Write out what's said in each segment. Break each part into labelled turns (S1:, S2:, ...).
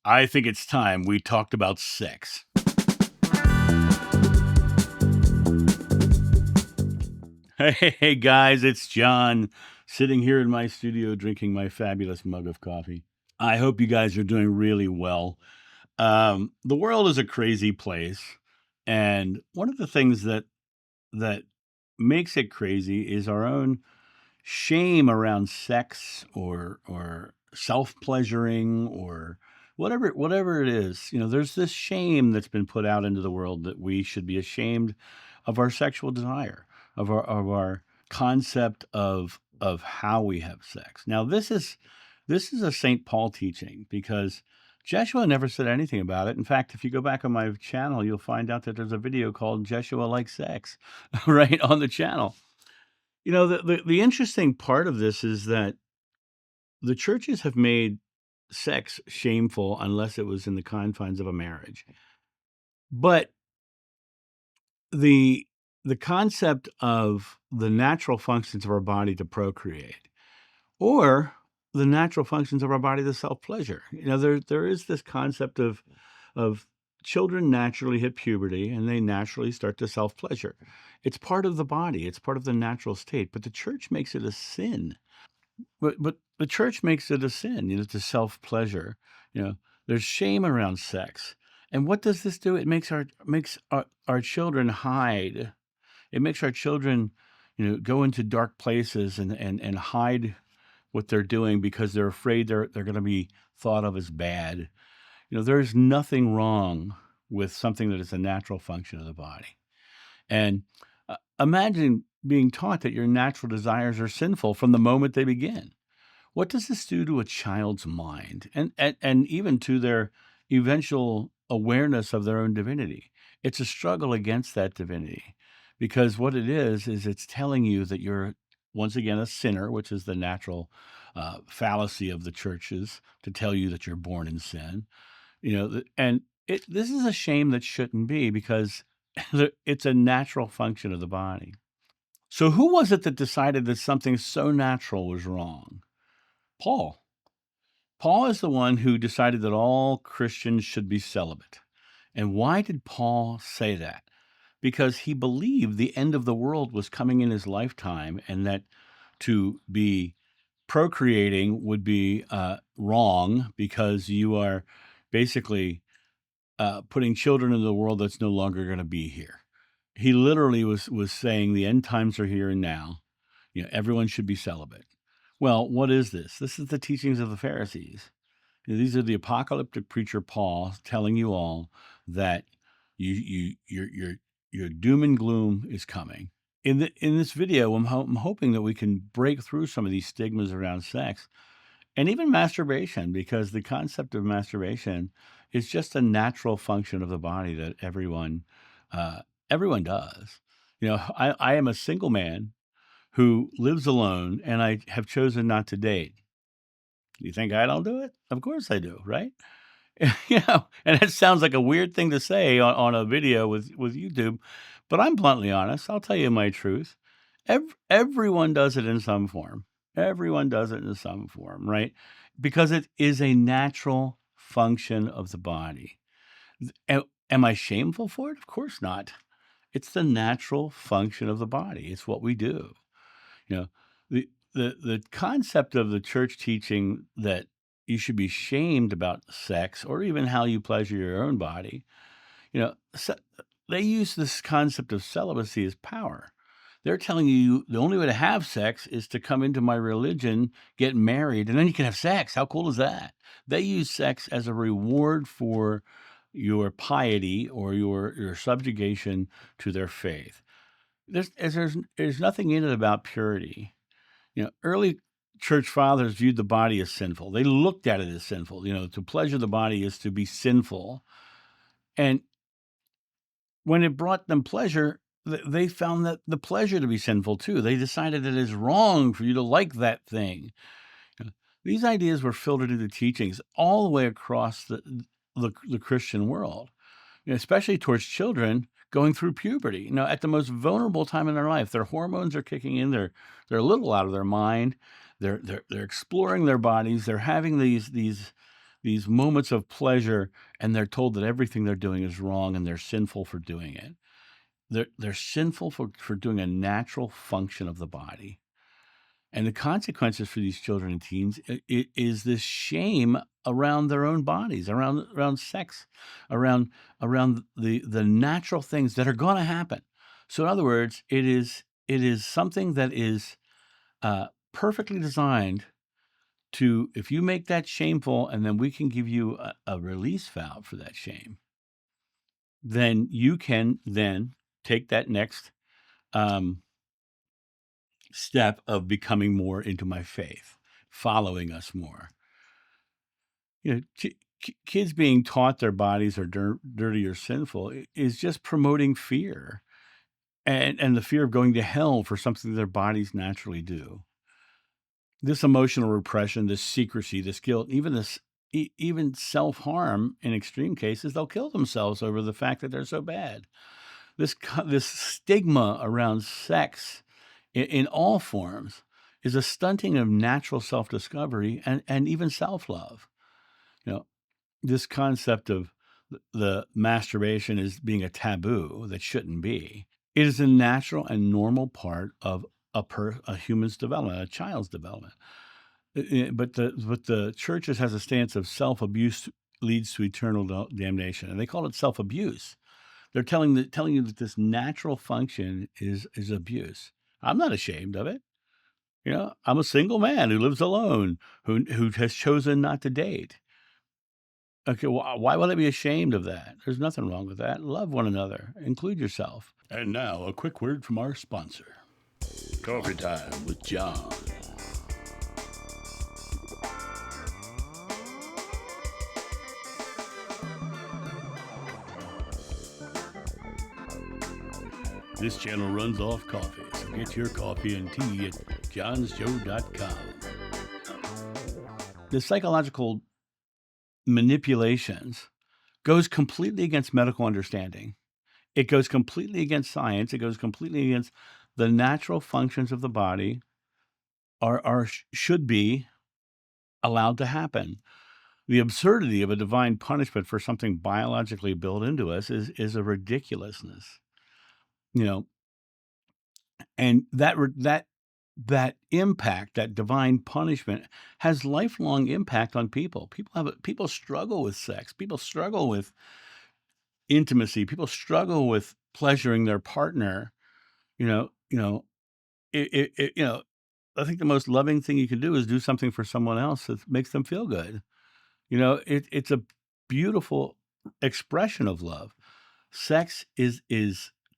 S1: I think it's time we talked about sex. Hey, guys, it's John sitting here in my studio drinking my fabulous mug of coffee. I hope you guys are doing really well. The world is a crazy place, and one of the things that makes it crazy is our own shame around sex or self-pleasuring or whatever it is. There's this shame that's been put out into the world that we should be ashamed of our sexual desire, of our concept of how we have sex. Now this is a St. Paul teaching because Jeshua never said anything about it. In fact, if you go back on my channel, you'll find out that there's a video called Jeshua Likes Sex right on the channel. The interesting part of this is that the churches have made sex shameful unless it was in the confines of a marriage. But the the concept of the natural functions of our body to procreate or the natural functions of our body to self-pleasure. There is this concept of children naturally hit puberty and they naturally start to self-pleasure. It's part of the body, it's part of the natural state, but the church makes it a sin. But the church makes it a sin, to self-pleasure. There's shame around sex. And what does this do? It makes our children hide. It makes our children, go into dark places and hide what they're doing because they're afraid they're going to be thought of as bad. There's nothing wrong with something that is a natural function of the body. And imagine being taught that your natural desires are sinful from the moment they begin. What does this do to a child's mind and even to their eventual awareness of their own divinity? It's a struggle against that divinity because what it is it's telling you that you're, once again, a sinner, which is the natural fallacy of the churches to tell you that you're born in sin. This is a shame that shouldn't be because it's a natural function of the body. So who was it that decided that something so natural was wrong? Paul. Paul is the one who decided that all Christians should be celibate. And why did Paul say that? Because he believed the end of the world was coming in his lifetime and that to be procreating would be wrong because you are basically putting children into the world that's no longer going to be here. He literally was saying the end times are here and now. Everyone should be celibate. Well, what is this? This is the teachings of the Pharisees. These are the apocalyptic preacher Paul telling you all that your doom and gloom is coming. In this video, I'm hoping that we can break through some of these stigmas around sex and even masturbation, because the concept of masturbation is just a natural function of the body that everyone does. I am a single man who lives alone, and I have chosen not to date. You think I don't do it? Of course I do, right? And it sounds like a weird thing to say on a video with YouTube, but I'm bluntly honest. I'll tell you my truth. Everyone does it in some form. Everyone does it in some form, right? Because it is a natural function of the body. Am I shameful for it? Of course not. It's the natural function of the body. It's what we do. You know, the concept of the church teaching that you should be shamed about sex or even how you pleasure your own body, they use this concept of celibacy as power. They're telling you the only way to have sex is to come into my religion, get married, and then you can have sex. How cool is that? They use sex as a reward for your piety or your subjugation to their faith. There's nothing in it about purity. Early church fathers viewed the body as sinful. They looked at it as sinful. To pleasure the body is to be sinful. And when it brought them pleasure, they found that the pleasure to be sinful too. They decided that it's wrong for you to like that thing. These ideas were filtered into teachings all the way across the Christian world, especially towards children going through puberty. At the most vulnerable time in their life, their hormones are kicking in. They're a little out of their mind. They're exploring their bodies. They're having these these moments of pleasure, and they're told that everything they're doing is wrong and they're sinful for doing it. They're sinful for doing a natural function of the body. And the consequences for these children and teens is this shame around their own bodies, around sex, around the natural things that are going to happen. So, in other words, it is something that is perfectly designed to, if you make that shameful, and then we can give you a release valve for that shame, then you can then take that next um, step of becoming more into my faith, following us more. Kids being taught their bodies are dirty or sinful is just promoting fear, and the fear of going to hell for something their bodies naturally do. This emotional repression, this secrecy, this guilt, even self-harm in extreme cases, they'll kill themselves over the fact that they're so bad. This stigma around sex in all forms is a stunting of natural self-discovery and even self-love. You know, this concept of the masturbation as being a taboo that shouldn't be. It is a natural and normal part of a human's development, a child's development. But the churches has a stance of self-abuse leads to eternal damnation, and they call it self-abuse. They're telling you that this natural function is abuse. I'm not ashamed of it. I'm a single man who lives alone, who has chosen not to date. Okay, why would I be ashamed of that? There's nothing wrong with that. Love one another. Include yourself. And now, a quick word from our sponsor. Coffee Time with John. This channel runs off coffee, so get your coffee and tea at johnsjoe.com. The psychological manipulations goes completely against medical understanding. It goes completely against science. It goes completely against the natural functions of the body should be allowed to happen. The absurdity of a divine punishment for something biologically built into us is a ridiculousness. And that impact, that divine punishment, has lifelong impact on people. People struggle with sex. People struggle with intimacy. People struggle with pleasuring their partner. You know, you know, it I think the most loving thing you can do is do something for someone else that makes them feel good. It's a beautiful expression of love. Sex is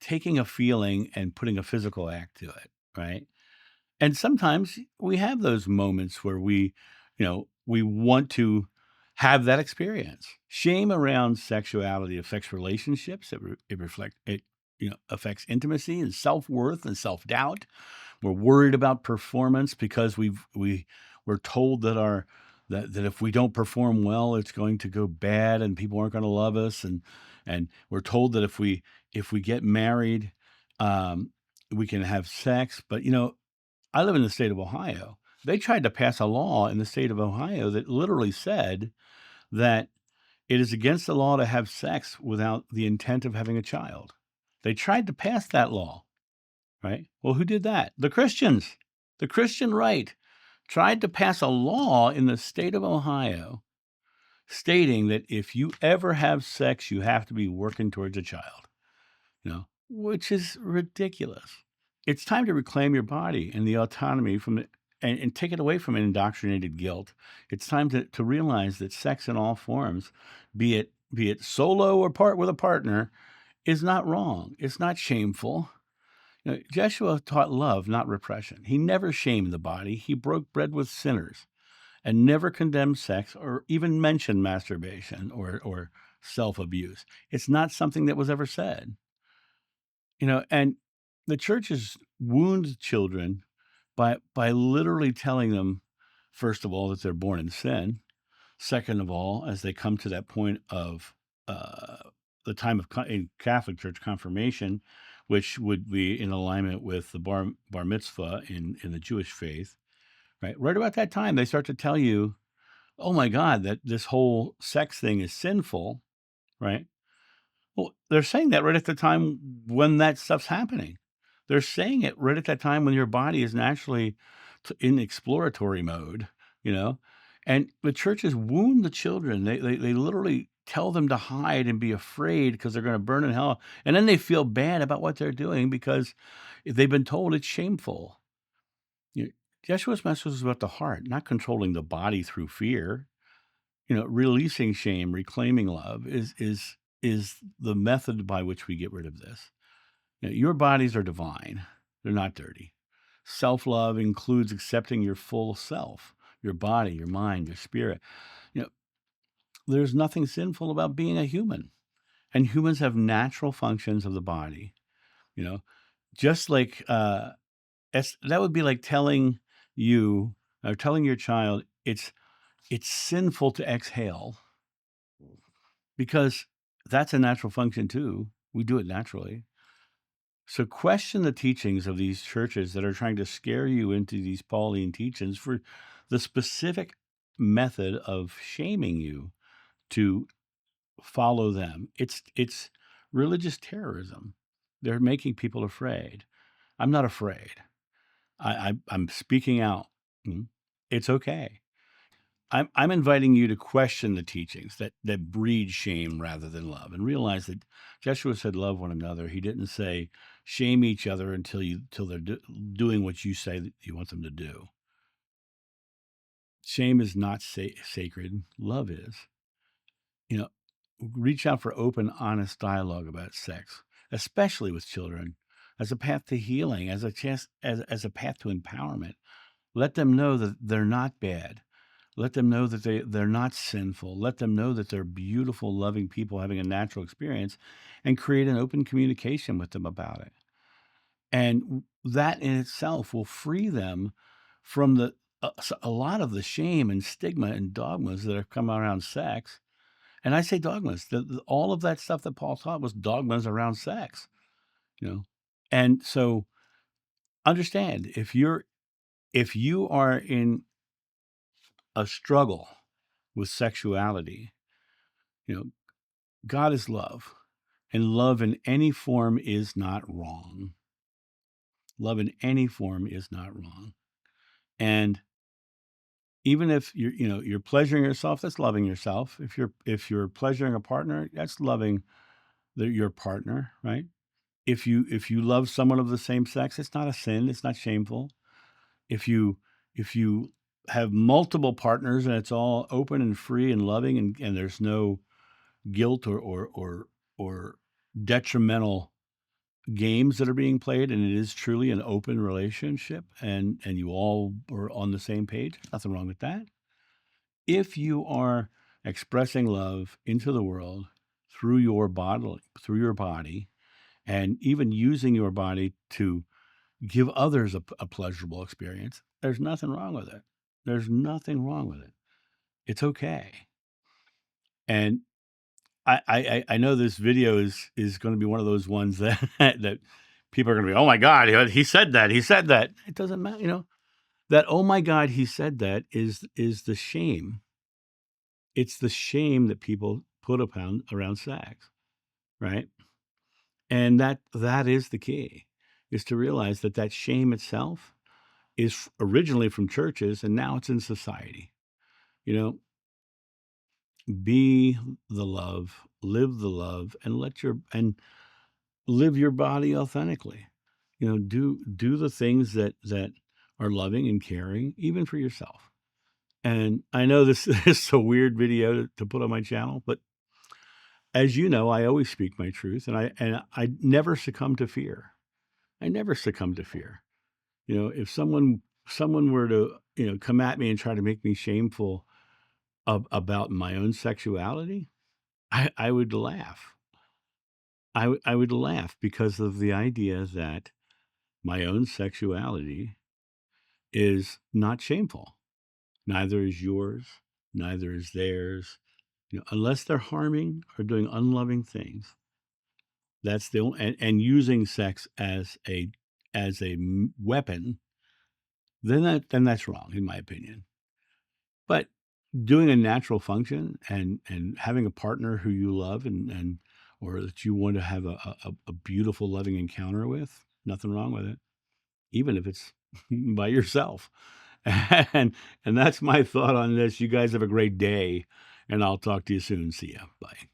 S1: taking a feeling and putting a physical act to it, right? And sometimes we have those moments where we want to have that experience. Shame around sexuality affects relationships. It affects intimacy and self-worth and self-doubt. We're worried about performance because we're told that if we don't perform well, it's going to go bad and people aren't going to love us. And we're told that if we get married, we can have sex. But I live in the state of Ohio. They tried to pass a law in the state of Ohio that literally said that it is against the law to have sex without the intent of having a child. They tried to pass that law, right? Well, who did that? The Christians. The Christian right tried to pass a law in the state of Ohio stating that if you ever have sex, you have to be working towards a child, which is ridiculous. It's time to reclaim your body and the autonomy and take it away from indoctrinated guilt. It's time to realize that sex in all forms, be it solo or part with a partner, is not wrong. It's not shameful. Jeshua taught love, not repression. He never shamed the body. He broke bread with sinners and never condemned sex or even mentioned masturbation or self-abuse. It's not something that was ever said. And the churches wound children by literally telling them, first of all, that they're born in sin. Second of all, as they come to that point of the time of in Catholic Church confirmation, which would be in alignment with the bar mitzvah in the Jewish faith, right? Right about that time, they start to tell you oh my God, that this whole sex thing is sinful, right? Well, they're saying that right at the time when that stuff's happening. They're saying it right at that time when your body is naturally in exploratory mode, you know? And the churches wound the children. They literally tell them to hide and be afraid because they're going to burn in hell. And then they feel bad about what they're doing because they've been told it's shameful. You Jeshua's message is about the heart, not controlling the body through fear. Releasing shame, reclaiming love is the method by which we get rid of this. Your bodies are divine. They're not dirty. Self-love includes accepting your full self, your body, your mind, your spirit. You know, there's nothing sinful about being a human. And humans have natural functions of the body. You know, just like that would be like telling you or telling your child it's sinful to exhale because that's a natural function too. We do it naturally. So question the teachings of these churches that are trying to scare you into these Pauline teachings for the specific method of shaming you to follow them. It's religious terrorism. They're making people afraid. I'm not afraid. I'm speaking out. Mm. It's okay. I'm inviting you to question the teachings that breed shame rather than love, and realize that Jeshua said, "Love one another." He didn't say, "Shame each other until they're doing what you say that you want them to do." Shame is not sacred. Love is. You know, reach out for open, honest dialogue about sex, especially with children, as a path to healing, as a path to empowerment. Let them know that they're not bad. Let them know that they're not sinful. Let them know that they're beautiful, loving people having a natural experience, and create an open communication with them about it. And that in itself will free them from a lot of the shame and stigma and dogmas that have come around sex. And I say dogmas. All of that stuff that Paul taught was dogmas around sex. You know, and so understand if you are in a struggle with sexuality, you know, God is love, and love in any form is not wrong. Love in any form is not wrong. And even if you're pleasuring yourself, that's loving yourself. If you're pleasuring a partner, that's loving your partner, right? If you love someone of the same sex, it's not a sin, it's not shameful. If you have multiple partners and it's all open and free and loving, and there's no guilt or detrimental games that are being played, and it is truly an open relationship, and you all are on the same page, nothing wrong with that. If you are expressing love into the world through your body, and even using your body to give others a pleasurable experience, there's nothing wrong with it. There's nothing wrong with it. It's okay. And I know this video is going to be one of those ones that that people are going to be, oh my God, he said that. He said that. It doesn't matter, that, oh my God, he said that is the shame. It's the shame that people put upon around sex, right? And that is the key, is to realize that shame itself is originally from churches and now it's in society. You know, be the love, live the love, and live your body authentically. Do the things that are loving and caring, even for yourself. And I know this is a weird video to put on my channel, but as you know, I always speak my truth, and I never succumb to fear. I never succumb to fear. If someone were to come at me and try to make me shameful about my own sexuality, I would laugh. I would laugh because of the idea that my own sexuality is not shameful. Neither is yours, neither is theirs. Unless they're harming or doing unloving things, that's the only, and using sex as a weapon, then that's wrong, in my opinion. But doing a natural function and having a partner who you love and or that you want to have a beautiful loving encounter with, nothing wrong with it, even if it's by yourself. And and that's my thought on this. You guys have a great day, and I'll talk to you soon. See ya. Bye.